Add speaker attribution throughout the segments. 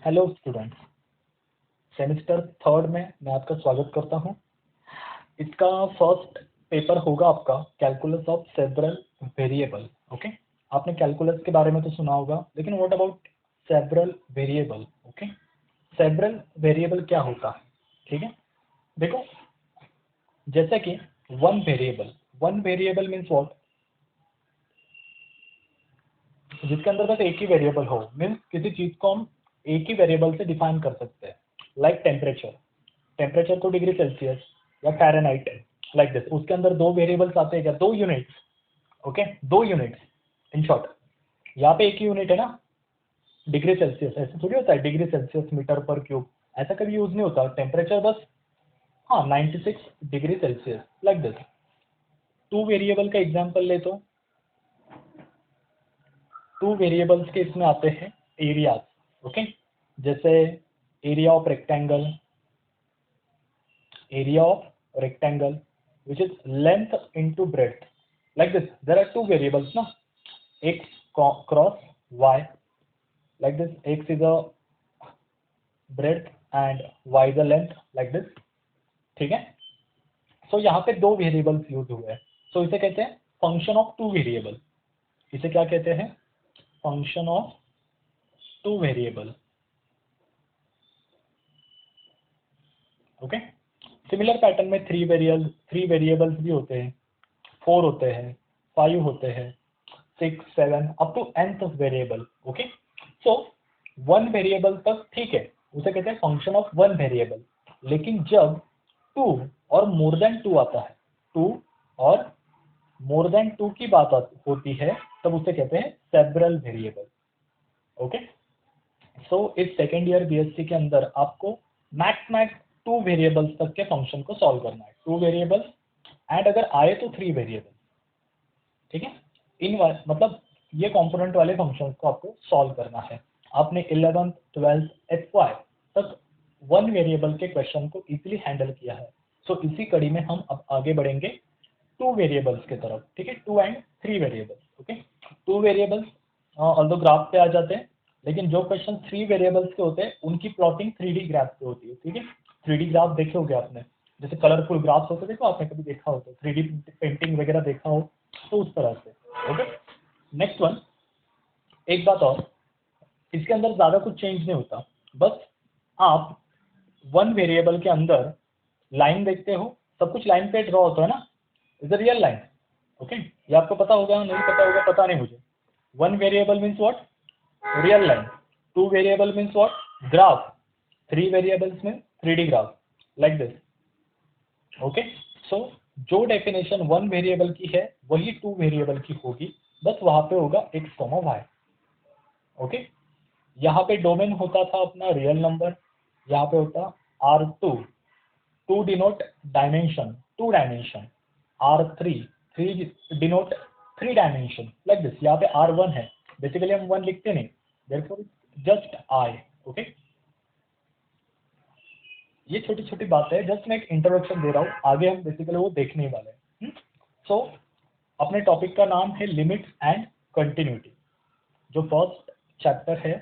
Speaker 1: Hello students, semester third में मैं आपका स्वागत करता हूं। इसका फर्स्ट पेपर होगा आपका calculus of several variable. Okay, आपने कैलकुलस के बारे में तो सुना होगा, लेकिन what about several variable? Okay, several variable क्या होता है? ठीक है, देखो, जैसे कि वन वेरिएबल मीन्स व्हाट? जिसके अंदर बस एक ही वेरिएबल हो, मीन्स किसी चीज को हम एक ही वेरिएबल से डिफाइन कर सकते हैं। लाइक टेम्परेचर को डिग्री सेल्सियस या फ़ारेनहाइट, लाइक दिस। उसके अंदर दो वेरिएबल्स आते हैं क्या? दो यूनिट्स। ओके, दो यूनिट्स इन शॉर्ट। यहाँ पे एक ही यूनिट है ना, डिग्री सेल्सियस। ऐसे थोड़ी होता है डिग्री सेल्सियस मीटर पर क्यूब, ऐसा कभी यूज नहीं होता। टेम्परेचर बस, हाँ, 96 degree Celsius, like this. Two variable का एग्जाम्पल ले तो टू वेरिएबल्स के इसमें आते हैं एरियाज। ओके, जैसे area of rectangle which is length into breadth, like this. There are two variables na, x cross y, like this. X is a breadth and y is a length, like this. ठीक है, सो यहाँ पे दो variables use हुए हैं, सो इसे कहते हैं फंक्शन ऑफ टू वेरिएबल। इसे क्या कहते हैं? Function of two variable. Okay, similar pattern में थ्री वेरिएबल्स भी होते हैं, 4 होते हैं, 5 होते हैं, 6, 7 up to nth variable. Okay, so one variable तक ठीक है, उसे कहते हैं फंक्शन ऑफ वन वेरिएबल। लेकिन जब टू और मोर देन टू आता है, टू और मोर देन टू की बात होती है, तब उसे कहते हैं सेवरल वेरिएबल। ओके, सो इस सेकेंड ईयर बीएससी के अंदर आपको मैक्स टू वेरिएबल्स तक के फंक्शन को सॉल्व करना है। टू वेरिएबल्स एंड अगर आए तो थ्री वेरिएबल। ठीक है, इन मतलब ये कंपोनेंट वाले फंक्शंस को आपको सॉल्व करना है। आपने 11th 12th एफवाई तक वन वेरिएबल के क्वेश्चन को इजीली हैंडल किया है। सो इसी कड़ी में हम अब आगे बढ़ेंगे टू वेरिएबल्स के तरफ। ठीक है, two and three variables. Okay, two variables although graph पे आ जाते हैं, लेकिन जो क्वेश्चन थ्री वेरिएबल्स के होते हैं उनकी प्लॉटिंग 3D ग्राफ पे होती है। ठीक है, 3D ग्राफ देखे होगे आपने, जैसे कलरफुल ग्राफ्स होते, देखो आपने कभी देखा हो तो, 3D पेंटिंग वगैरह देखा हो तो उस तरह से। ओके, नेक्स्ट वन, एक बात और, इसके अंदर ज्यादा कुछ चेंज नहीं होता, बस आप वन वेरिएबल के अंदर लाइन देखते हो, सब कुछ लाइन पे ड्रॉ होता है ना, is a real line. Okay, ये आपको पता होगा, नहीं पता होगा पता नहीं मुझे। One variable means what? Real line. Two variable means what? Graph. Three variables में 3D graph, like this. Okay, so जो डेफिनेशन वन वेरिएबल की है वही टू वेरिएबल की होगी, बस वहां पे होगा x, y। ओके, यहाँ पे डोमेन होता था अपना रियल नंबर, यहाँ पे होता R2, to denote dimension, two dimension. R3, three denote three dimension, like this. यहाँ पे R1 है, बेसिकली हम वन लिखते नहीं, देयरफॉर जस्ट I। ओके, ये छोटी छोटी बात है, जस्ट मैं एक इंट्रोडक्शन दे रहा हूँ, आगे हम बेसिकली वो देखने वाले हैं। सो अपने टॉपिक का नाम है लिमिट्स एंड कंटिन्यूटी। जो फर्स्ट चैप्टर है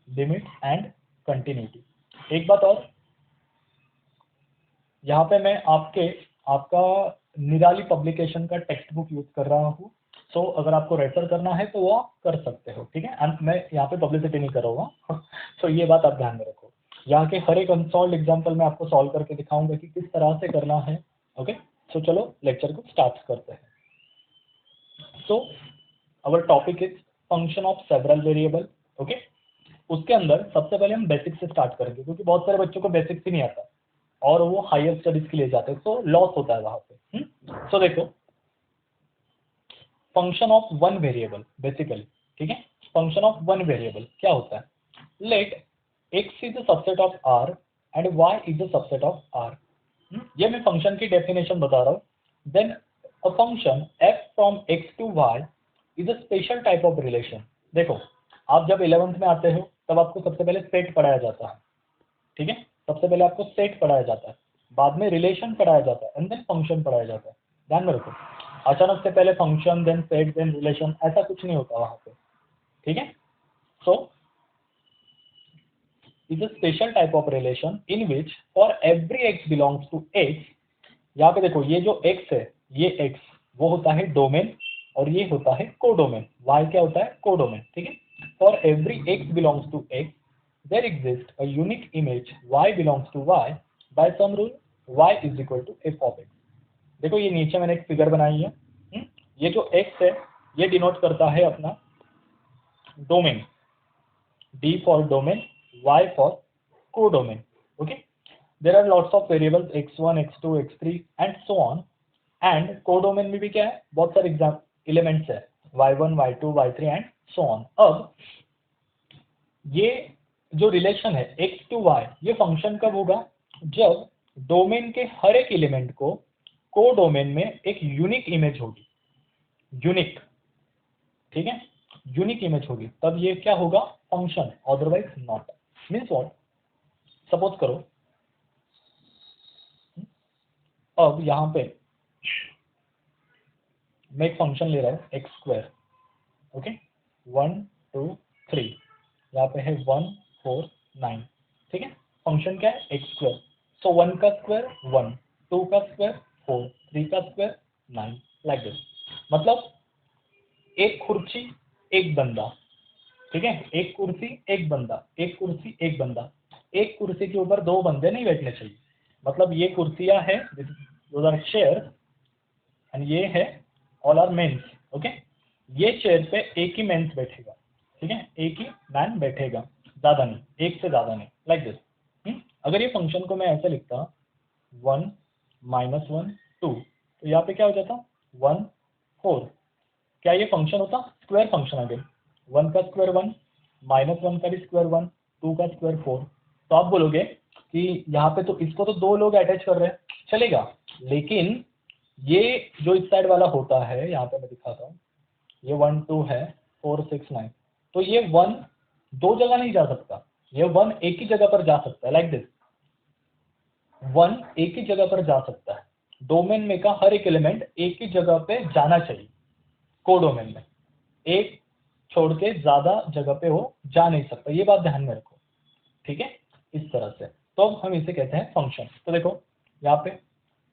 Speaker 1: लिमिट्स एंड कंटिन्यूटी। एक बात और, यहाँ पे मैं आपका निराली पब्लिकेशन का टेक्स्ट बुक यूज कर रहा हूँ। सो अगर आपको रेफर करना है तो वो आप कर सकते हो। ठीक है, एंड मैं यहाँ पे पब्लिसिटी नहीं कर रहा हूँ। सो ये बात आप ध्यान में रखो। यहाँ के हर एक अनसॉल्व एग्जाम्पल मैं आपको सॉल्व करके दिखाऊंगा कि किस तरह से करना है। ओके, सो चलो लेक्चर को स्टार्ट करते हैं। So our topic is function of several variable. Okay, उसके अंदर सबसे पहले हम बेसिक से स्टार्ट करेंगे, क्योंकि बहुत सारे बच्चों को बेसिक ही नहीं आता और वो हायर स्टडीज के लिए जाते हैं, तो लॉस होता है वहां पे। सो देखो, function of one variable basically. ठीक है, फंक्शन ऑफ वन वेरिएबल क्या होता है? Let x is the subset of r and y is the subset of r। ये मैं फंक्शन की डेफिनेशन बता रहा हूँ। Then a function f from x to y is a special type of relation. देखो, आप जब 11th में आते हो तब आपको सबसे पहले सेट पढ़ाया जाता है। ठीक है, सबसे पहले आपको सेट पढ़ाया जाता है, बाद में रिलेशन पढ़ाया जाता है, एंड देन फंक्शन पढ़ाया जाता है। ध्यान में रखो, अचानक से पहले function then set then relation, ऐसा कुछ नहीं होता वहां पे। ठीक है, so is a special type of relation in which for every x belongs to x, यहाँ पे देखो ये जो x है, ये x वो होता है डोमेन और ये होता है कोडोमेन। y क्या होता है? कोडोमेन। ठीक है, for every x belongs to x there exist a unique image y belongs to y by some rule y is equal to f of x। देखो ये नीचे मैंने एक फिगर बनाई है। ये जो x है ये डिनोट करता है अपना domain, d for domain, y for codomain. Okay, there are lots of variables x1 x2 x3 and so on, and codomain में भी क्या है? बहुत सारे एलिमेंट्स है y1 y2 y3 and so on। अब ये जो रिलेशन है x to y, ये फंक्शन कब होगा? जब डोमेन के हर एक एलिमेंट को कोडोमेन में एक यूनिक इमेज होगी, यूनिक, ठीक है, यूनिक इमेज होगी, तब ये क्या होगा? Function, otherwise not. Means what? Suppose करो अब यहाँ पे मैं एक फंक्शन ले रहा हूँ एक्स स्क्वायर, ओके, 1 2 3, यहाँ पे है 1 4 9, ठीक है, फंक्शन क्या है? X square. सो 1 का स्क्वायर 1, 2 का स्क्वायर 4, 3 का स्क्वायर 9, लाइक दिस। मतलब एक कुर्सी एक बंदा, ठीक है, एक कुर्सी एक बंदा, एक कुर्सी एक बंदा, एक कुर्सी के ऊपर दो बंदे नहीं बैठने चाहिए। मतलब ये कुर्सियां हैं, दोज आर चेयर, एंड ये है ऑल आर मेंस। ओके, ये चेयर पे एक ही मेंस बैठेगा, ठीक है, एक ही मैन बैठेगा, ज्यादा नहीं, एक से ज्यादा नहीं, लाइक दिस। अगर ये फंक्शन को मैं ऐसे लिखता 1 -1 2, तो यहाँ पे क्या हो जाता? 1 4। क्या ये फंक्शन होता? Square function. अगेन 1 का स्क्वायर 1, -1 का भी स्क्वायर 1, 2 का स्क्वायर 4। तो आप बोलोगे कि यहाँ पे तो इसको तो दो लोग अटैच कर रहे हैं, चलेगा, लेकिन ये जो इस साइड वाला होता है, यहाँ पे मैं दिखाता हूँ, ये 1 2 है, 4 6 9, तो ये 1 दो जगह नहीं जा सकता, ये 1 एक ही जगह पर जा सकता है, लाइक दिस। 1 एक ही जगह पर जा सकता है। डोमेन में का हर एक एलिमेंट एक ही जगह पे जाना चाहिए, कोडोमेन में एक छोड़ के ज्यादा जगह पे वो जा नहीं सकता, ये बात ध्यान में रखो, ठीक है, इस तरह से। तो हम इसे कहते हैं फंक्शन। तो देखो यहाँ पे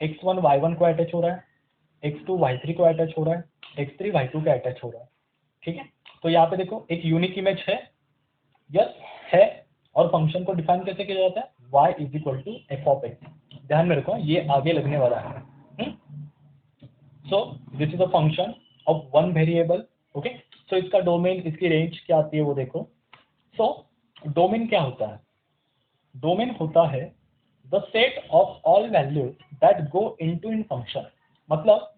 Speaker 1: x1 y1 को अटैच हो रहा है, x2 y3 को अटैच हो रहा है, x3 y2 को अटैच हो रहा है, ठीक है। तो यहाँ पे देखो एक यूनिक इमेज है, यस है, और फंक्शन को डिफाइन कैसे किया जाता है? y is equal to F of X. ध्यान में रखो ये आगे लगने वाला है। So this is a function of one variable. Okay, so इसका डोमेन, इसकी रेंज क्या आती है वो देखो। सो डोमेन क्या होता है? डोमेन होता है the set of all values that go into in function. मतलब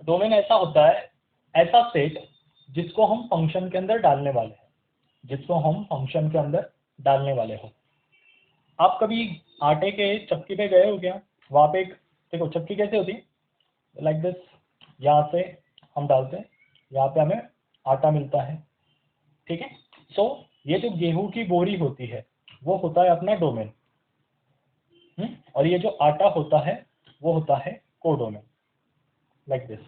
Speaker 1: डोमेन ऐसा होता है, ऐसा सेट जिसको हम फंक्शन के अंदर डालने वाले हैं, जिसको हम फंक्शन के अंदर डालने वाले हो। आप कभी आटे के चक्की पे गए हो क्या? वहां पे एक देखो चक्की कैसे होती है, लाइक दिस, यहाँ से हम डालते हैं, यहाँ पे हमें आटा मिलता है, ठीक है। सो ये जो गेहूं की बोरी होती है वो होता है अपना डोमेन, और ये जो आटा होता है वो होता है कोडोमेन, लाइक दिस।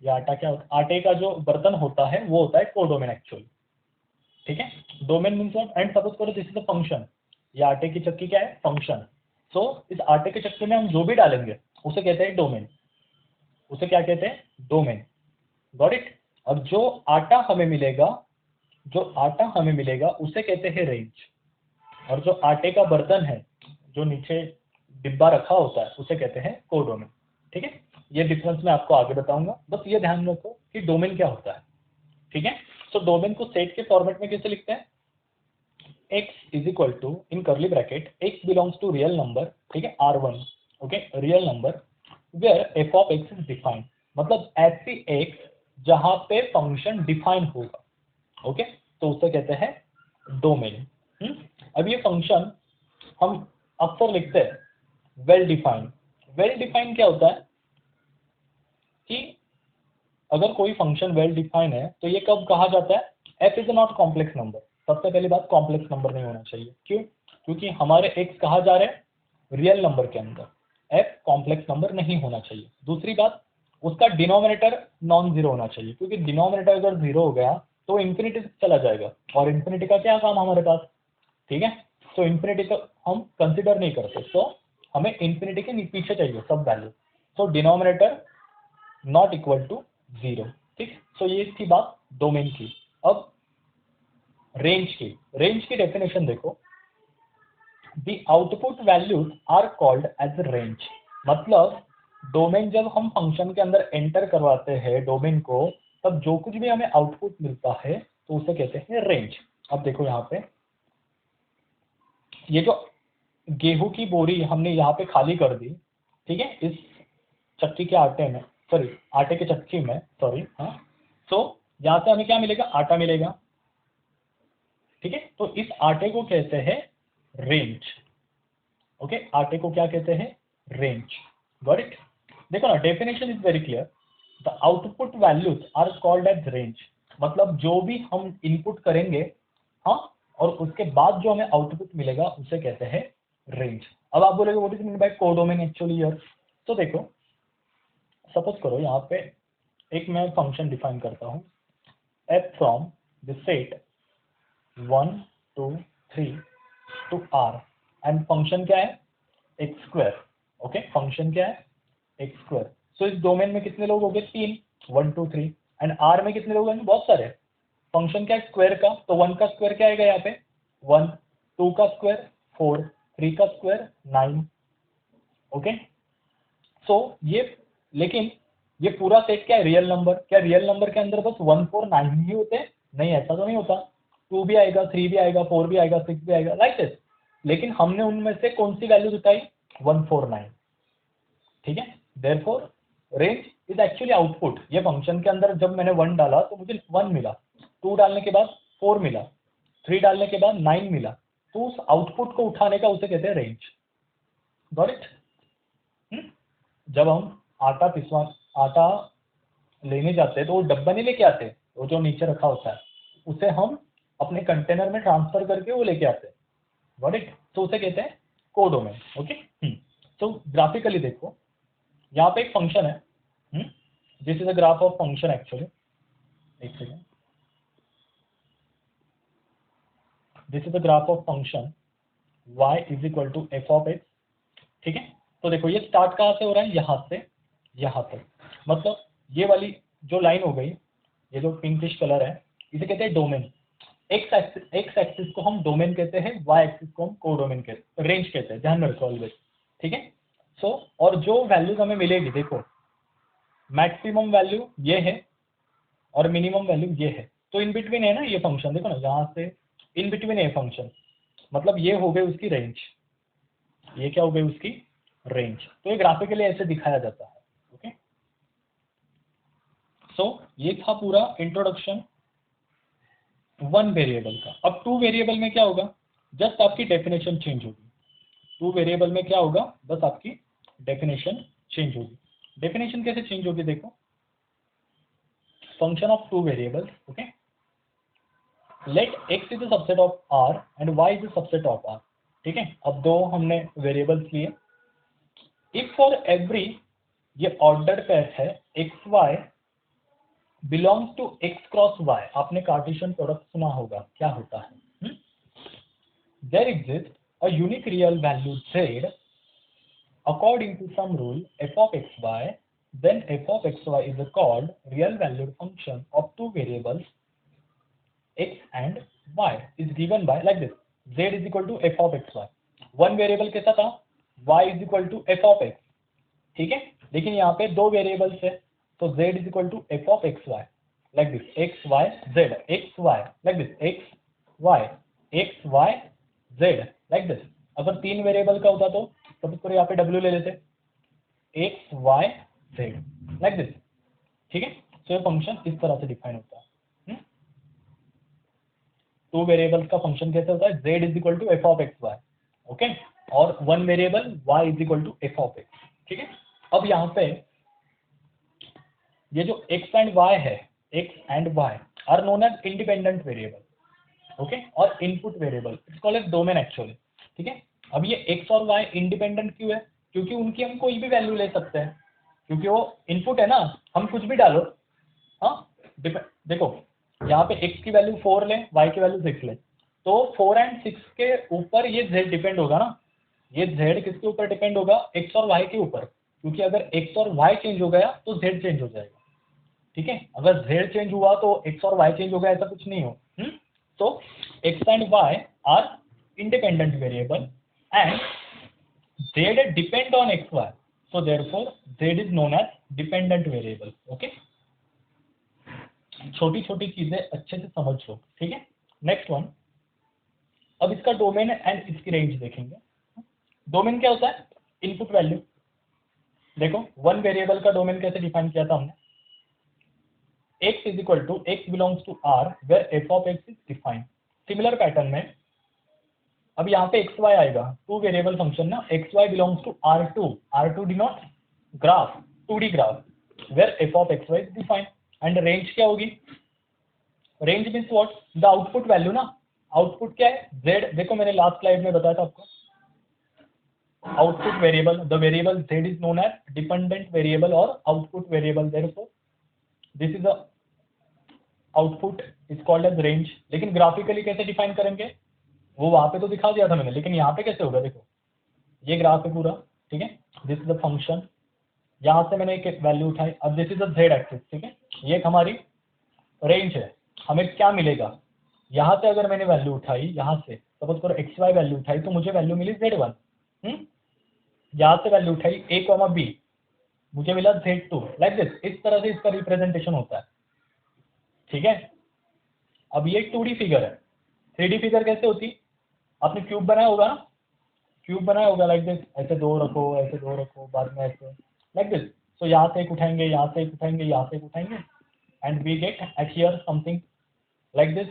Speaker 1: ये आटा क्या होता है? आटे का जो बर्तन होता है वो होता है कोडोमेन एक्चुअली, ठीक है। Domain means what? And suppose करो दिस इज अ फंक्शन, ये आटे की चक्की क्या है? फंक्शन। सो इस आटे की चक्की में हम जो भी डालेंगे उसे कहते हैं डोमेन, उसे क्या कहते हैं? डोमेन। Got it? और जो आटा हमें मिलेगा, जो आटा हमें मिलेगा उसे कहते हैं रेंज, और जो आटे का बर्तन है, जो नीचे डिब्बा रखा होता है, उसे कहते हैं कोडोमेन, ठीक है। ये डिफरेंस मैं आपको आगे बताऊंगा, बस ये ध्यान में रखो कि डोमेन क्या होता है, ठीक है। सो डोमेन को सेट के फॉर्मेट में कैसे लिखते हैं? x is equal to, in curly bracket, x belongs to real number, ठीक है, r1, okay, real number where f of x is defined. मतलब ऐसी x जहां पे फंक्शन डिफाइन होगा, ओके, तो उसे कहते हैं डोमेन। अब ये फंक्शन हम अक्सर लिखते हैं वेल डिफाइंड। वेल डिफाइंड क्या होता है कि अगर कोई फंक्शन वेल डिफाइन है तो ये कब कहा जाता है? f is not complex number. सबसे पहली बात, कॉम्प्लेक्स नंबर नहीं होना चाहिए। क्यों? क्योंकि हमारे x कहा जा रहे हैं रियल नंबर के अंदर, f कॉम्प्लेक्स नंबर नहीं होना चाहिए। दूसरी बात, उसका डिनोमिनेटर नॉन जीरो होना चाहिए, क्योंकि डिनोमिनेटर अगर जीरो हो गया तो इन्फिनिटी तक चला जाएगा, और इन्फिनिटी का क्या काम हमारे पास, ठीक है। तो इन्फिनिटी तो हम कंसिडर नहीं करते, तो हमें इन्फिनिटी के पीछे चाहिए सब वैल्यू। तो डिनोमिनेटर नॉट इक्वल टू 0, ठीक। सो ये थी बात डोमेन की। अब रेंज की डेफिनेशन देखो, the output values are called as range. मतलब डोमेन जब हम फंक्शन के अंदर एंटर करवाते हैं डोमेन को, तब जो कुछ भी हमें आउटपुट मिलता है तो उसे कहते हैं रेंज। अब देखो यहाँ पे ये जो गेहूं की बोरी हमने यहाँ पे खाली कर दी, ठीक है, इस चक्की के आटे में, सॉरी आटे के चक्की में, सॉरी, हाँ। तो यहाँ से हमें क्या मिलेगा, आटा मिलेगा, ठीक है। तो इस आटे को कहते हैं रेंज, ओके। आटे को क्या कहते हैं, रेंज, गॉट इट। देखो ना, definition is very clear, the output values are called as range. मतलब जो भी हम इनपुट करेंगे, हाँ, और उसके बाद जो हमें आउटपुट मिलेगा उसे कहते हैं रेंज। अब आप बोलोगे what is mean by codomain actually here. तो देखो, सपोज करो यहाँ पे एक मैं फंक्शन डिफाइन करता हूँ, f from the set 1 2 3 to r, and function क्या है, एक्स स्क्वायर, ओके। फंक्शन क्या है, एक्स स्क्वायर। सो इस डोमेन में कितने लोग हो गए, 3, 1 2 3, एंड r में कितने लोग हैं, बहुत सारे। फंक्शन क्या है, स्क्वायर का, तो 1 का स्क्वायर क्या आएगा यहाँ पे, 1, 2 का स्क्वायर 4, 3 का स्क्वायर 9, ओके। सो ये, लेकिन ये पूरा सेट क्या है, रियल नंबर। क्या रियल नंबर के अंदर बस 1 4 9 ही होते हैं, नहीं, ऐसा तो नहीं होता। 2 भी आएगा, 3 भी आएगा, 4 भी आएगा, 6 भी आएगा, लाइक दिस। लेकिन हमने उनमें से कौन सी वैल्यू बताई, 1 4 9, ठीक है। Therefore range is actually output. ये फंक्शन के अंदर जब मैंने 1 डाला तो मुझे 1 मिला, 2 डालने के बाद 4 मिला, 3 डालने के बाद 9 मिला, तो उस आउटपुट को उठाने का उसे कहते हैं रेंज, गॉट इट। जब हम आटा लेने जाते हैं तो वो डब्बा नहीं लेके आते, वो जो नीचे रखा होता है उसे हम अपने कंटेनर में ट्रांसफर करके वो लेके आते हैं, गॉट इट। तो उसे कहते हैं कोडोमेन, ओके। तो ग्राफिकली देखो, यहाँ पे एक फंक्शन है, this is a graph of function actually, एक second, this is a graph of function y is equal to F of X, ठीक है। तो देखो ये स्टार्ट कहाँ से हो रहा है, यहाँ से यहाँ तक। मतलब ये वाली जो लाइन हो गई, ये जो पिंकिश कलर है, इसे कहते हैं डोमेन। एक्स एक्सिस को हम डोमेन कहते हैं, वाई एक्सिस को हम कोडोमेन कहते हैं, रेंज कहते हैं, ध्यान में रखो ऑलवेज, ठीक है। सो और जो वैल्यूज हमें मिलेगी, देखो मैक्सिमम वैल्यू ये है और मिनिमम वैल्यू ये है, तो इन बिटवीन है ना ये फंक्शन, देखो ना यहाँ से इन बिटवीन है फंक्शन, मतलब ये हो गई उसकी रेंज, ये क्या हो गई उसकी रेंज। तो ये ग्राफिकली ऐसे दिखाया जाता है, ओके। सो ये था पूरा इंट्रोडक्शन 1 वेरिएबल का। अब 2 वेरिएबल में क्या होगा, जस्ट आपकी डेफिनेशन चेंज होगी। 2 वेरिएबल में क्या होगा, बस आपकी डेफिनेशन चेंज होगी। डेफिनेशन कैसे चेंज होगी, देखो, function of 2 variables, okay. Let x is the subset of r and y is the subset of r, ठीक है। अब दो हमने वेरिएबल्स लिए, इफ फॉर एवरी, ये ऑर्डर पेयर है, x y belongs to x cross y. आपने Cartesian product सुना होगा, क्या होता है, there exist a unique real value z according to some rule f of xy, then f of xy is a called real valued function of 2 variables x and y is given by like this, z is equal to f of xy। 1 variable कैसा था, y is equal to f of x, ठीक है। लेकिन यहाँ पे 2 variables है, तो z is equal to f of xy like this, x y z, x y like this, x y z like this। अगर 3 वेरिएबल का होता तो सपोज करो यहाँ पे w ले लेते, x y z like this, ठीक है। तो ये फंक्शन इस तरह से डिफाइन होता है। 2 वेरिएबल्स का फंक्शन कैसे होता है, z is equal to F of x Y, okay, और 1 variable y is equal to F of X, ठीक है। अब यहाँ पे ये जो x एंड y है, x and y are known as independent variable, okay, और input variable, it's called as domain actually, ठीक है। अब ये x और y इंडिपेंडेंट क्यों है, क्योंकि उनकी हम कोई भी वैल्यू ले सकते हैं, क्योंकि वो इनपुट है ना, हम कुछ भी डालो, हाँ। देखो यहाँ पे x की वैल्यू 4 ले, y की वैल्यू 6 ले, तो 4 एंड 6 के ऊपर ये z डिपेंड होगा ना, ये z किसके ऊपर डिपेंड होगा, x और y के ऊपर, क्योंकि अगर x और y चेंज हो गया तो z चेंज हो जाएगा, ठीक है। अगर z चेंज हुआ तो x और y चेंज हो गया, ऐसा कुछ नहीं हो। तो x and y are independent variable and z depend on x y, so therefore z is known as dependent variable, okay. छोटी छोटी चीजें अच्छे से समझ लो, ठीक है। नेक्स्ट वन, अब इसका डोमेन एंड इसकी रेंज देखेंगे। डोमेन क्या होता है, इनपुट वैल्यू। देखो वन वेरिएबल का डोमेन कैसे डिफाइन किया था हमने, x is equal to x belongs to r where f of x is defined. Similar pattern में अब यहाँ पे xy आएगा, टू वेरिएबल फंक्शन ना, xy belongs to r2 denote graph, 2D graph, where f of xy is defined. And range क्या होगी, range means what, the output value ना, output क्या है z। देखो मैंने लास्ट स्लाइड में बताया था आपको, output variable, the variable z is known as dependent variable और output variable, therefore this is a output is called as range. लेकिन ग्राफिकली कैसे डिफाइन करेंगे, वो वहां पे तो दिखा दिया था मैंने, लेकिन यहाँ पे कैसे होगा, देखो ये ग्राफ है पूरा, ठीक है, दिस इज द फंक्शन, यहाँ से मैंने एक वैल्यू उठाई, अब this is the z axis, ठीक है, ये हमारी रेंज है। हमें क्या मिलेगा, यहाँ से अगर मैंने वैल्यू उठाई, यहाँ से सपोज करो xy वैल्यू उठाई, तो मुझे वैल्यू मिली z1, यहाँ से वैल्यू उठाई a, b, मुझे मिला z2, लाइक दिस, इस तरह से इसका रिप्रेजेंटेशन होता है, ठीक है। अब ये 2D फिगर है, 3D फिगर कैसे होती, आपने क्यूब बनाया होगा ना, क्यूब बनाया होगा लाइक दिस, ऐसे दो रखो, ऐसे दो रखो, बाद में ऐसे लाइक दिस। सो यहाँ से एक उठाएंगे, यहाँ से एक उठाएंगे, यहाँ से एक उठाएंगे, and we get at here something like this,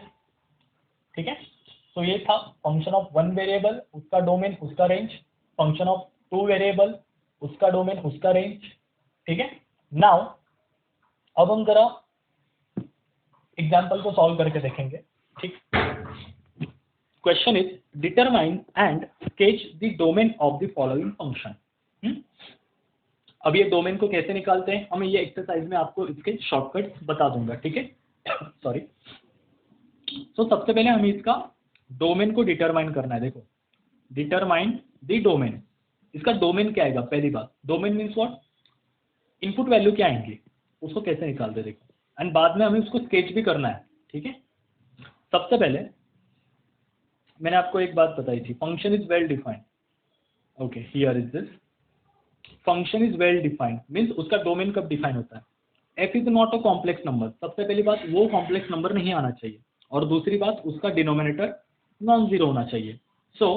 Speaker 1: ठीक है। सो ये था फंक्शन ऑफ वन वेरिएबल, उसका डोमेन, उसका range, function of two variable, उसका डोमेन, उसका रेंज, ठीक है। नाउ अब हम जरा एग्जाम्पल को सॉल्व करके देखेंगे, ठीक। Question is determine and sketch the domain of the following function. अब ये डोमेन को कैसे निकालते हैं, हमें ये एक्सरसाइज में आपको इसके शॉर्टकट्स बता दूंगा, ठीक है। सॉरी। तो सबसे पहले हमें इसका डोमेन को डिटरमाइन करना है। देखो डिटरमाइन द डोमेन, इसका डोमेन क्या आएगा, पहली बात domain means what, input value क्या आएंगी, उसको कैसे निकालते देखो, एंड बाद में हमें उसको स्केच भी करना है, ठीक है। सबसे पहले मैंने आपको एक बात बताई थी, function is well defined, okay here is this, function is well defined means उसका डोमेन कब डिफाइन होता है, f is not a complex number, सबसे पहली बात वो कॉम्प्लेक्स नंबर नहीं आना चाहिए, और दूसरी बात उसका डिनोमिनेटर नॉन जीरो होना चाहिए। सो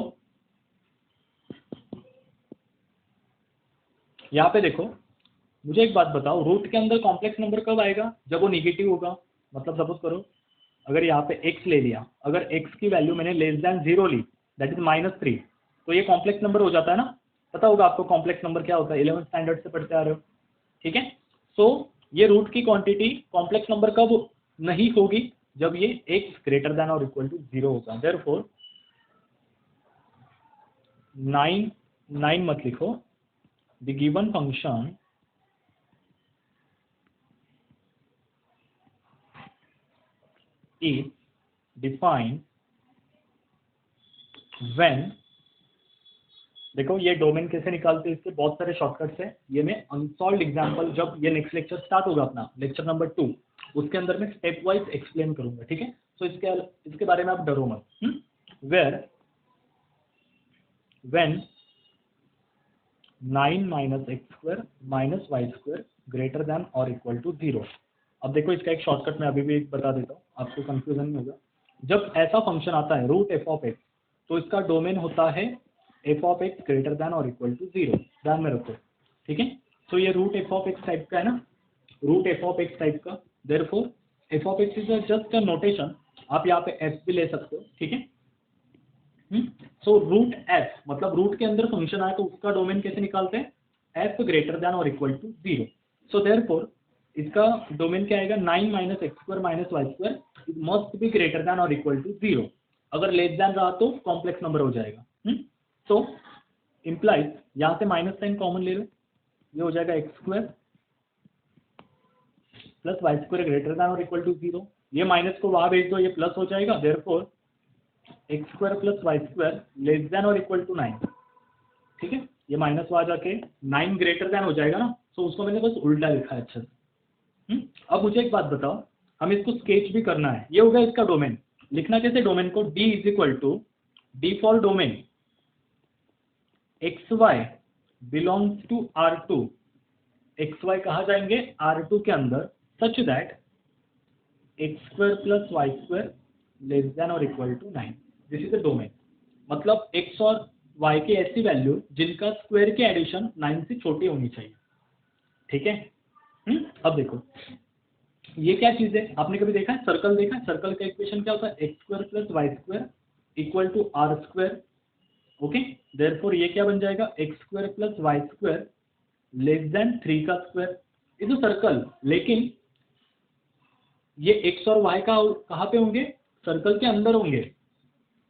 Speaker 1: यहाँ पे देखो, मुझे एक बात बताओ, रूट के अंदर कॉम्प्लेक्स नंबर कब आएगा, जब वो निगेटिव होगा, मतलब सपोज करो अगर यहाँ पे x ले लिया, अगर x की वैल्यू मैंने लेस देन 0 ली, दैट इज -3, तो ये कॉम्प्लेक्स नंबर हो जाता है ना, पता होगा आपको कॉम्प्लेक्स नंबर क्या होता है, 11th स्टैंडर्ड से पढ़ते आ रहे हो, ठीक है। सो ये रूट की क्वांटिटी कॉम्प्लेक्स नंबर कब नहीं होगी, जब ये x ग्रेटर देन और इक्वल टू 0 होगा। देयरफॉर 9 मत लिखो, the given function is defined when, देखो ये डोमेन कैसे निकालते हैं, इसके बहुत सारे शॉर्टकट्स हैं, ये मैं अनसॉल्व्ड एग्जांपल जब ये नेक्स्ट लेक्चर स्टार्ट होगा अपना लेक्चर नंबर 2, उसके अंदर मैं स्टेप वाइज एक्सप्लेन करूंगा, ठीक है। तो इसके बारे में आप डरो मत। Where when 9 - x² - y² greater than और इक्वल टू 0। अब देखो इसका एक शॉर्टकट मैं अभी भी एक बता देता हूँ, आपको कंफ्यूजन नहीं होगा। जब ऐसा फंक्शन आता है रूट f ऑफ x, तो इसका डोमेन होता है f of x greater than और इक्वल टू 0, ध्यान में रखो, ठीक है। तो ये root f of x type का है ना, root f of x type का, therefore f of x is just a notation, आप यहाँ पे f भी ले सकते हो, ठीक है। सो रूट f मतलब रूट के अंदर फंक्शन आए तो उसका डोमेन कैसे निकालते हैं, f ग्रेटर देन और इक्वल टू 0। सो देयरफॉर इसका डोमेन क्या आएगा, 9 - x² - y² must be greater than और इक्वल टू 0, अगर लेस देन रहा तो कॉम्प्लेक्स नंबर हो जाएगा। तो इम्प्लाइज यहाँ से माइनस साइन कॉमन ले लो, ये हो जाएगा x² + y² ग्रेटर देन और इक्वल टू 0, ये माइनस को वहां भेज दो, ये प्लस हो जाएगा, therefore x square plus y square less than और इक्वल टू 9। ठीक है, ये माइनस वहां जाके 9 ग्रेटर देन हो जाएगा ना, तो उसको मैंने बस उल्टा लिखा है अच्छे से। अब मुझे एक बात बताओ, हमें इसको स्केच भी करना है, ये होगा इसका डोमेन। लिखना कैसे डोमेन को, D is equal to D for domain x y belongs to R2, x y कहाँ जाएंगे, R2 के अंदर, such that x square plus y square less than और equal to 9। This is the domain. मतलब x और y की ऐसी value जिनका स्क्वायर की एडिशन 9 से छोटी होनी चाहिए। ठीक है। अब देखो ये क्या चीज है, आपने कभी देखा है सर्कल, देखा है सर्कल का इक्वेशन क्या होता है, x square plus y square equal to r square. Okay, therefore ये क्या बन जाएगा, x square plus y square less than 3 का स्क्वायर इज अ सर्कल। लेकिन ये एक्स और वाई का कहाँ पे होंगे, सर्कल के अंदर होंगे।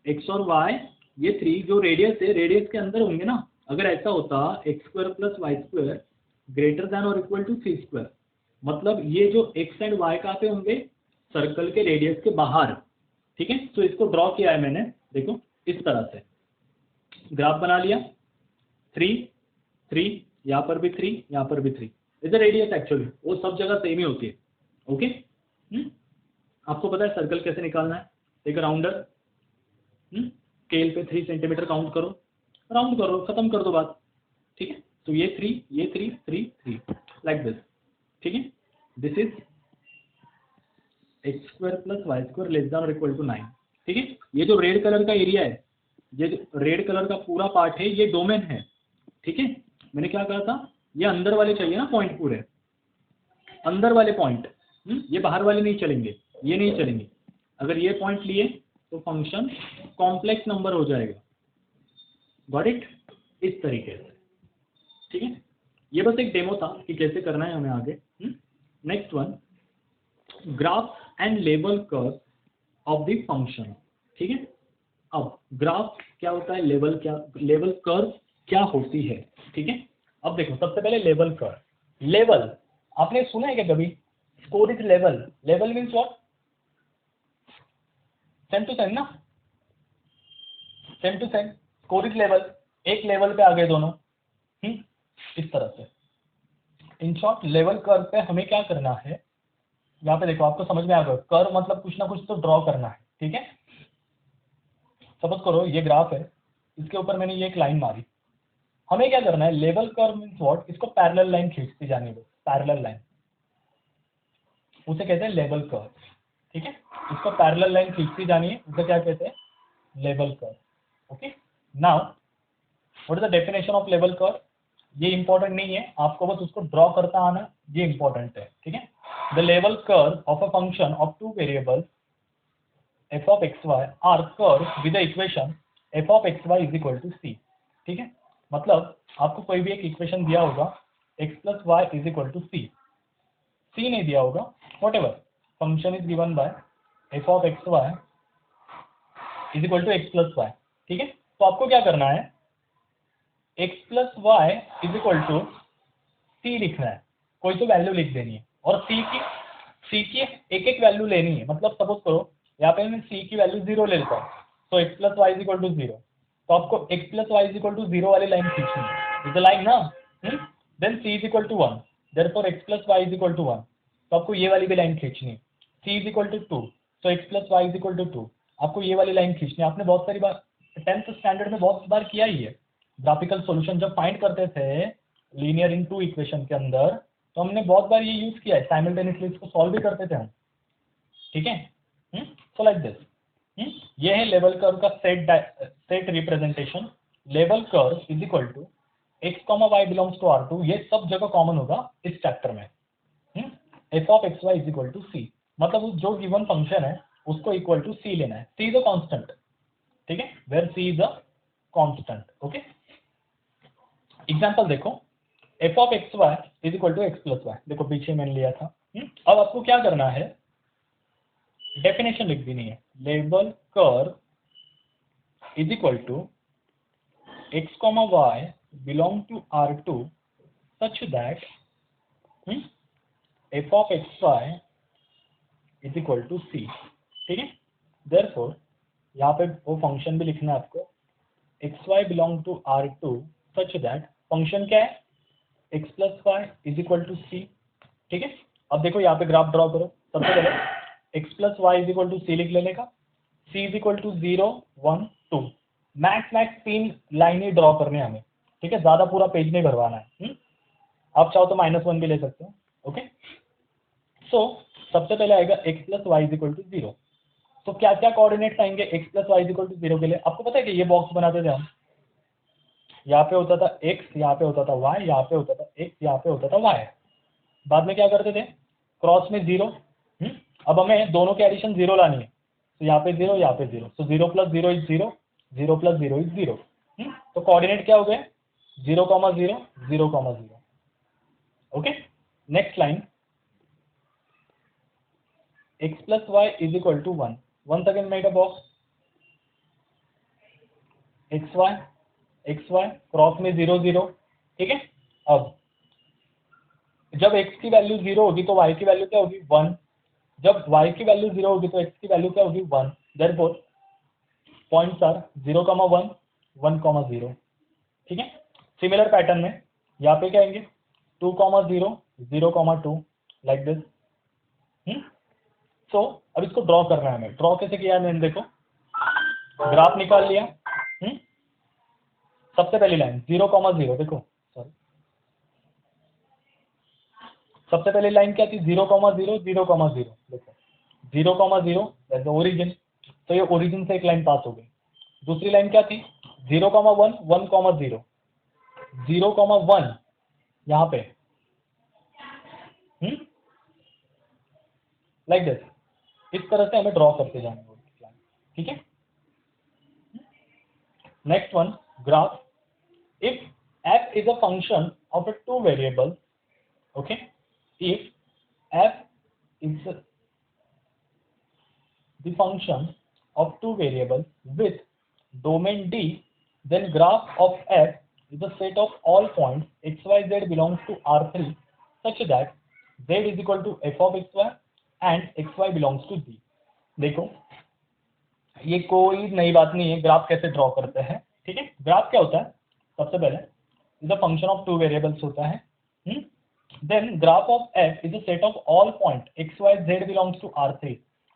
Speaker 1: एक्स और वाई ये 3 जो रेडियस है, रेडियस के अंदर होंगे ना। अगर ऐसा होता x square plus y square greater than और इक्वल टू 3 स्क्वायर, मतलब ये जो एक्स एंड वाई कहाँ पे होंगे, सर्कल के रेडियस के बाहर। ठीक है, तो इसको ड्रॉ किया है मैंने, देखो इस तरह से ग्राफ बना लिया। 3 3 यहाँ पर भी 3, यहाँ पर भी 3 इज द रेडियस। एक्चुअली वो सब जगह सेम ही होती है। ओके, आपको पता है सर्कल कैसे निकालना है, एक राउंडर, स्केल पे 3 सेंटीमीटर काउंट करो, राउंड करो, खत्म कर दो बात। ठीक है, तो ये 3 ये 3 3 3 लाइक दिस। ठीक है, this is x square plus y square less than और इक्वल टू 9। ठीक है, ये जो रेड कलर का एरिया है, ये जो रेड कलर का पूरा पार्ट है, ये डोमेन है। ठीक है, मैंने क्या कहा था, ये अंदर वाले चाहिए ना पॉइंट, पूरे अंदर वाले पॉइंट, ये बाहर वाले नहीं चलेंगे, ये नहीं चलेंगे। अगर ये पॉइंट लिए तो फंक्शन कॉम्प्लेक्स नंबर हो जाएगा। गॉट इट, इस तरीके से। ठीक है, ये बस एक डेमो था कि कैसे करना है हमें आगे। Next one, graph and label curve of the function. ठीक है, अब ग्राफ क्या होता है, लेवल क्या, लेवल कर्व क्या होती है। ठीक है, अब देखो सबसे पहले लेवल कर्व। लेवल आपने सुना है क्या कभी, score is level, level means what, same to same ना, same to same, score is level, एक लेवल पे आ गए दोनों। इस तरह से इन शॉर्ट लेवल कर्व पे हमें क्या करना है, यहाँ पे देखो आपको समझ में आ गया, कर्व मतलब कुछ ना कुछ तो ड्रॉ करना है। ठीक है, सपोज करो ये ग्राफ है, इसके ऊपर मैंने ये एक लाइन मारी, हमें क्या करना है, लेवल कर्व मीन्स व्हाट, इसको पैरेलल लाइन खींचती जाने दो, पैरेलल लाइन, उसे कहते हैं लेवल कर्व। ठीक है, इसको पैरेलल लाइन खींचती जानी है, उसे क्या कहते हैं, level curve. Okay, now what is the definition of level curve, ये इंपॉर्टेंट नहीं है, आपको बस उसको ड्रॉ करता आना, ये इंपॉर्टेंट है। ठीक है, the level curve of a function of 2 variables f of xy are curved with the equation f of xy is equal to c। ठीक है, मतलब आपको कोई भी एक इक्वेशन दिया होगा x plus y is equal to c, c नहीं दिया होगा, whatever function is given by f of xy is equal to x plus y। ठीक है, तो आपको क्या करना है, x plus y is equal to c लिखना है, कोई तो वैल्यू लिख देनी है, और c की एक एक वैल्यू लेनी है। मतलब सपोज करो यहाँ पे मैं c की वैल्यू 0 ले लेता हूँ, तो x plus y is equal to 0, तो आपको x plus y is equal to 0 वाली लाइन खींचनी है, इज द लाइन ना। Then c is equal to 1, therefore x plus y is equal to 1, तो आपको ये वाली भी लाइन खींचनी है। c इज इक्वल टू 2, तो x plus y is equal to 2, आपको ये वाली लाइन खींचनी है। आपने बहुत सारी बार 10th स्टैंडर्ड में बहुत बार किया ही है, ग्राफिकल सॉल्यूशन जब फाइंड करते थे लीनियर इन टू इक्वेशन के अंदर, तो हमने बहुत बार ये यूज किया है, साइमल्टेनियसली इसको सॉल्व भी करते थे हम। ठीक है, सो लाइक दिस, ये है लेवल कर्व का set representation. Level curve is equal to x comma y belongs to R2, ये सब जगह कॉमन होगा इस चैप्टर में। f of xy is equal to c, मतलब जो गिवन फंक्शन है उसको इक्वल टू c लेना है, c इज अ कांस्टेंट। ठीक है, where c is a constant. Okay, example देखो, f of xy is equal to x plus y, देखो पीछे मैंने लिया था। अब आपको क्या करना है, डेफिनेशन लिख देनी है, level curve is equal to x comma y belong to R2 such that f of xy is equal to c, ठीक है। देयरफॉर यहाँ पे वो फंक्शन भी लिखना है आपको, x y belong to R2 such that function क्या है, x plus y is equal to c, ठीक है। अब देखो यहाँ पे ग्राफ ड्रॉ करो, सबसे पहले x plus y is equal to c लिख लेने का, c is equal to 0 1 2, max 3 line ही ड्रॉ करने हमें, ठीक है, ज्यादा पूरा पेज नहीं भरवाना है। आप चाहो तो -1 भी ले सकते हो, ओके। सो सबसे पहले आएगा x plus y is equal to 0। तो क्या क्या कोऑर्डिनेट्स आएंगे x plus y is equal to 0 के लिए, आपको पता है कि ये बॉक्स बनाते थे हम, यहाँ पे होता था x, यहाँ पे होता था y, यहाँ पे होता था x, यहाँ पे होता था y। बाद में क्या करते थे, क्रॉस में 0। अब हमें दोनों के एडिशन 0 लानी है, तो यहाँ पे 0, यहाँ पे 0, तो 0 प्लस 0 इज 0, 0 प्लस 0 इज 0। तो कोऑर्डिनेट क्या हो गए, 0, 0, 0, 0। Okay, next line x plus y is equal to 1, once again made a box, x y cross में 0 0, ठीक है। अब जब x की वैल्यू 0 होगी तो y की वैल्यू क्या होगी 1, जब y की वैल्यू 0 होगी तो x की वैल्यू क्या होगी 1। देयरफॉर पॉइंट्स आर 0, 1, 1, 0, ठीक है। सिमिलर पैटर्न में यहाँ पे क्या आएंगे 2, 0, 0, 2 लाइक दिस। सो अब इसको ड्रॉ करना है हमें, ड्रॉ कैसे किया है मैंने, देखो ग्राफ निकाल लिया। सबसे पहली लाइन 0, 0, देखो सॉरी, सबसे पहली लाइन क्या थी 0, 0, 0, 0, देखो 0, 0 दैट्स द ओरिजिन, तो ये ओरिजिन से एक लाइन पास हो गई। दूसरी लाइन क्या थी 0, 1, 1, 0, 0, 1 यहाँ पे, लाइक दिस, इस तरह से हमें ड्रॉ करते जाना है, ठीक है। Next one, graph, if f is a function of a two variables, okay, if f is the function of two variables with domain D, then graph of f is a set of all points x, y, z belongs to R3 such that z is equal to f of x, y and x, y belongs to D। देखो ये कोई नई बात नहीं है, graph कैसे draw करते हैं, ठीक है। ग्राफ क्या होता है, सबसे पहले is a function of two variables होता है, then graph of f is a set of all point x y z belongs to R3।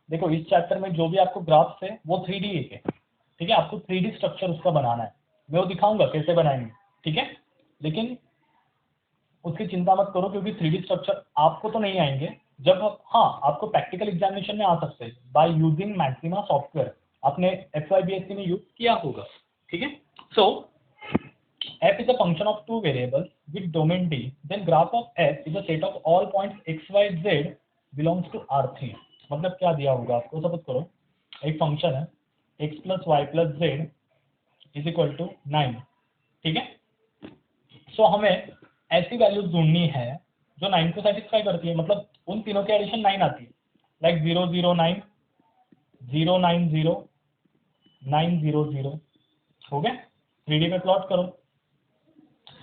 Speaker 1: देखो इस चैप्टर में जो भी आपको ग्राफ्स है वो 3D है, ठीक है, आपको 3D स्ट्रक्चर उसका बनाना है, मैं वो दिखाऊंगा कैसे बनाएंगे, ठीक है। लेकिन उसकी चिंता मत करो क्योंकि 3D स्ट्रक्चर आपको तो नहीं आएंगे, जब हाँ आपको प्रैक्टिकल एग्जामिनेशन में आ सकते हैं बाय यूजिंग मैक्सिमा सॉफ्टवेयर, आपने FYBSC में यूज किया होगा, ठीक है। सो f is a function of two variables with domain D, then graph of f is a set of all points x, y, z belongs to R3। मतलब क्या दिया होगा आपको, सपोज करो एक फंक्शन है x plus y plus z is equal to 9, ठीक है। सो हमें ऐसी वैल्यूज ढूंढनी है जो 9 को सेटिस्फाई करती है, मतलब उन तीनों के एडिशन 9 आती है, लाइक 0, 0, 9, 0, 9, 0, 9, 0, 0, हो गया। 3D में प्लॉट करो,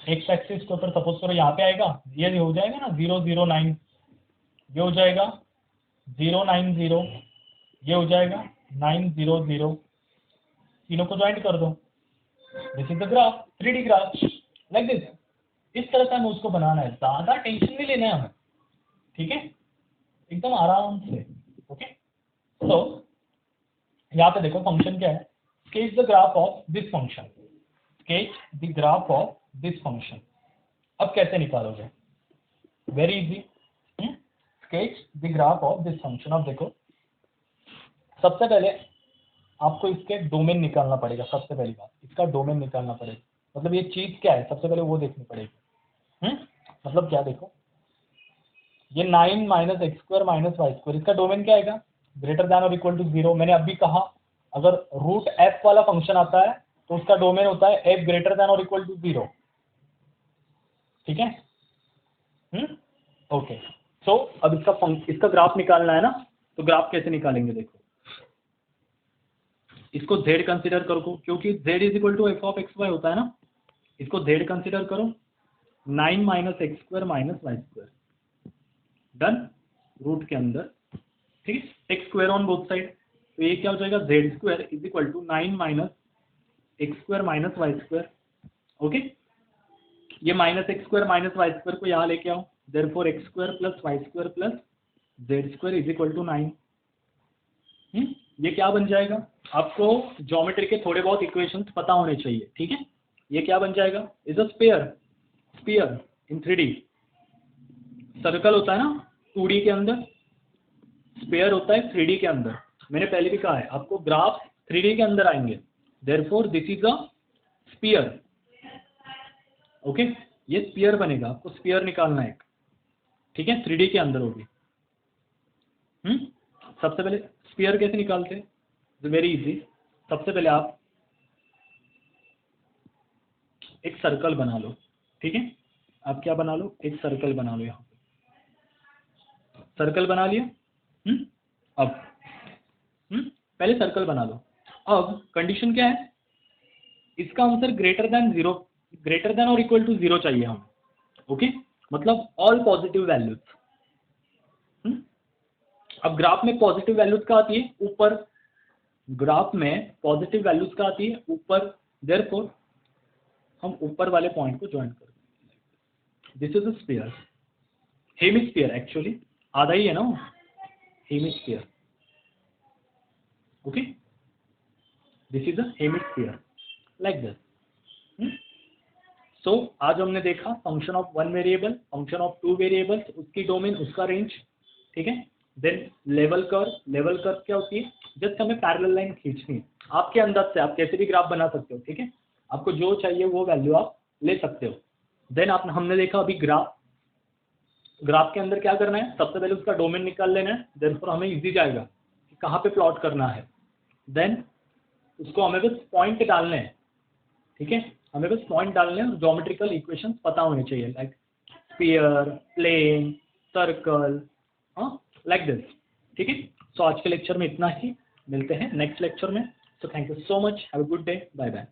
Speaker 1: एक्स एक्सिस के ऊपर सपोज करो यहाँ पे आएगा, ये हो जाएगा ना 0, 0, 9, ये हो जाएगा 0, 9, 0, ये हो जाएगा 9, 0, 0, तीनों को ज्वाइंट कर दो, this is the graph, 3D graph like this. इस तरह से हमें उसको बनाना है, ज्यादा टेंशन नहीं लेना है हमें, ठीक है, एकदम आराम से, ओके। तो यहाँ पे देखो फंक्शन क्या है, sketch the graph of this function, sketch the graph of this function. अब कैसे निकालोगे, very easy, sketch the graph of this function. अब देखो सबसे पहले आपको इसके डोमेन निकालना पड़ेगा, सबसे पहली बात इसका डोमेन निकालना पड़ेगा, मतलब ये चीज क्या है सबसे पहले वो देखनी पड़ेगी। मतलब क्या, देखो ये 9 minus x square minus y square, इसका डोमेन क्या आएगा, ग्रेटर दैन और इक्वल टू 0। मैंने अभी कहा अगर रूट एफ वाला फंक्शन आता है तो उसका डोमेन होता है एफ ग्रेटर दैन और इक्वल टू 0, ठीक है। ओके, सो अब इसका ग्राफ निकालना है ना, तो ग्राफ कैसे निकालेंगे, देखो इसको z कंसीडर करो क्योंकि z is equal to F of x y होता है ना, इसको z कंसीडर करो, 9 minus x square minus y square, done, root के अंदर ठीक है, take square on both side, तो ये क्या हो जाएगा, z square is equal to 9 minus x square minus y square. Okay, ये minus x square minus y square को यहाँ लेके आओ, therefore x square plus y square plus z square is equal to 9। ये क्या बन जाएगा, आपको ज्योमेट्री के थोड़े बहुत इक्वेशंस पता होने चाहिए, ठीक है। ये क्या बन जाएगा, is a sphere, sphere in 3D। Circle होता है ना 2D के अंदर, स्फीयर होता है 3D के अंदर। मैंने पहले भी कहा है आपको, ग्राफ 3D के अंदर आएंगे, therefore this is a sphere. Okay, ये स्फीयर बनेगा, आपको स्फीयर निकालना है, ठीक है, 3D के अंदर होगी। सबसे पहले स्फीयर कैसे निकालते हैं, वेरी इजी। सबसे पहले आप एक सर्कल बना लो, ठीक है, आप क्या बना लो, एक सर्कल बना लो, यहाँ सर्कल बना लिया। अब पहले सर्कल बना लो। अब कंडीशन क्या है, इसका answer greater than 0, greater than और इक्वल टू 0 चाहिए हमें। ओके, मतलब ऑल पॉजिटिव वैल्यूज। अब ग्राफ में पॉजिटिव वैल्यूज का आती है ऊपर, ग्राफ में पॉजिटिव वैल्यूज का आती है ऊपर, देयरफॉर हम ऊपर वाले पॉइंट को ज्वाइन कर देंगे। This is a sphere, hemisphere actually, आधा ही है ना, hemisphere. Okay, this is a hemisphere like this. So आज हमने देखा function of 1 variable, function of 2 variables, उसकी डोमेन, उसका रेंज, ठीक है। Then level curve, level curve क्या होती है, जस्ट हमें पैरेलल लाइन खींचनी है, आपके अंदाज से आप कैसे भी ग्राफ बना सकते हो, ठीक है, आपको जो चाहिए वो वैल्यू आप ले सकते हो। देन हमने देखा अभी ग्राफ, ग्राफ के अंदर क्या करना है, सबसे पहले उसका डोमेन निकाल लेना है, देयरफॉर हमें इजी जाएगा कि कहाँ पे प्लॉट करना है। देन उसको हमें बस पॉइंट डालने हैं, ठीक है, हमें बस पॉइंट डालने हैं और ज्योमेट्रिकल इक्वेशंस पता होने चाहिए, like sphere, plane, circle, like this, ठीक है। सो आज के लेक्चर में इतना ही, मिलते हैं नेक्स्ट लेक्चर में। So thank you so much, have a good day, bye bye.